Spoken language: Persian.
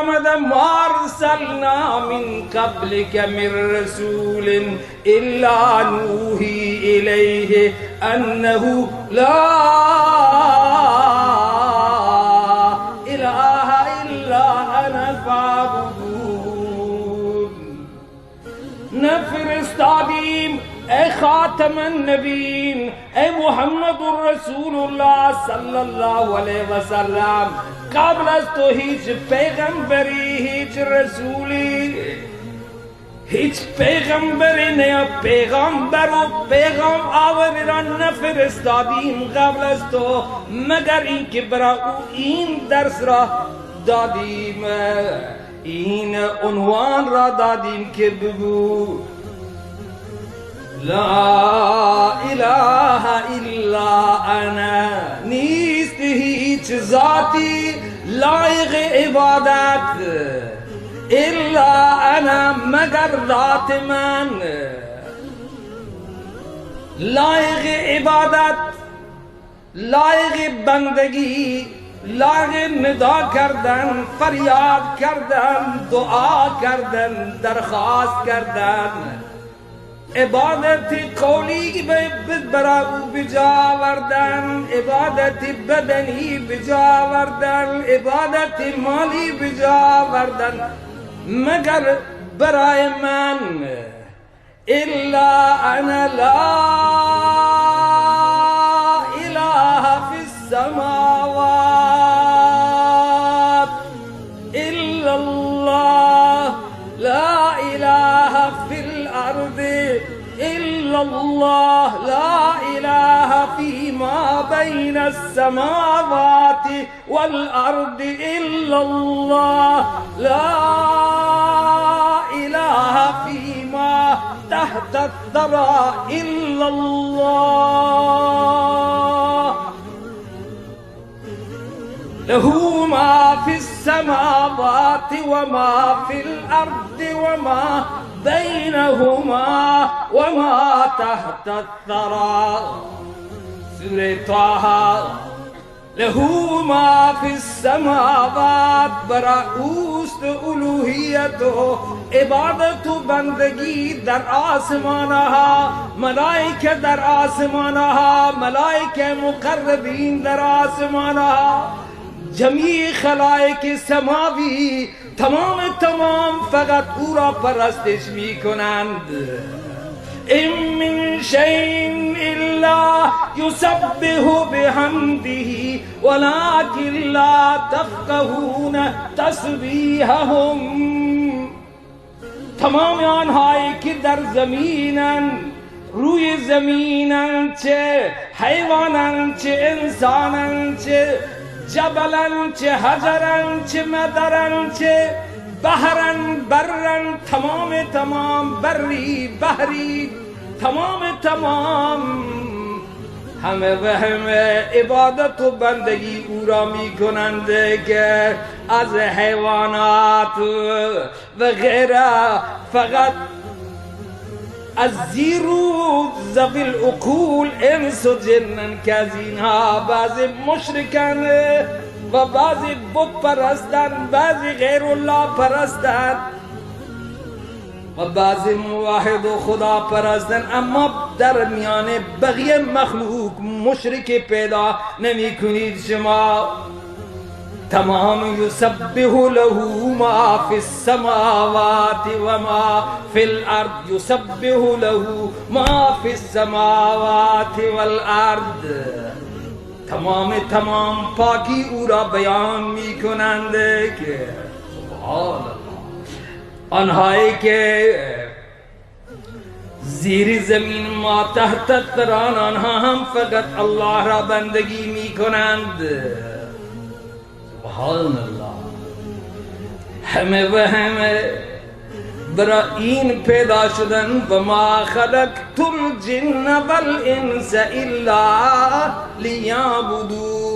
ما أرسلنا من قبلك من رسول إلا نوحي إليه أنه لا إله إلا أنا فاعبدون. نفرستادیم ای خاتم النبیین، ای محمد رسول الله صلی الله علیه و سلم، قبل از تو هیچ پیغمبری، هیچ رسولی، هیچ پیغمبری نه پیغمبر و پیغام آوری را نفرستادیم قبل از تو مگر اینکه برای او این درس را دادیم، این عنوان را دادیم که بگو لا اله الا انا، نیست هیچ ذاتی لایق عبادت الا انا مگر ذات من، لایق عبادت، لایق بندگی، لایق ندا کردن، فریاد کردن، دعا کردن، درخواست کردن، عبادت قولی برای او بجا آوردن، عبادت بدنی بجا آوردن، عبادت مالی بجا آوردن مگر برای من. الا انا لا اله فی السماوات الا الله، لا اله فی الارض إلا الله، لا إله فيما بين السماوات والأرض إلا الله، لا إله فيما تحت الثرى إلا الله، له ما في السماوات وما في الأرض وما بينهما وما تحت الثرى. سورة طه. له ما في السماوات، برأوست الوهیت و عبادت و بندگی در آسمانها، ملائکه در آسمانها، ملائکه مقربین در آسمانها، جمیع خلائق سماوی تمام فقط او را پرستش می کنند. این من شیء الا یسبح بحمده ولکن لا تفقهون تسبیحهم. تمام آنهایی که در زمینند، روی زمینند، چه حیوانند، چه انسانند، چه جبلن، چه حجرن، چه مدرن، چه بحرن، برن، تمام بری بحری، تمام همه و همه عبادت و بندگی او را می کنند که از حیوانات و غیره فقط از زیرو ذوی العقول انس و جنن که از اینها بعضی مشرکن و بعضی بت پرستن، بعضی غیر الله پرستن و بعضی موحد و خدا پرستن، اما در میان بقیه مخلوق مشرک پیدا نمی کنید شما. تمام یسبح له ما فی السماوات و ما فی الارض، یسبح له ما فی السماوات والارض، تمام پاکی او را بیان می کنند که سبحان الله. آنهایی که زیر زمین ما تحت الثران، آنها هم فقط الله را بندگی می کنند. سبحان الله. همه و همه برای این پیدا شدن و ما خلقت الجن والانس الا لیعبدون.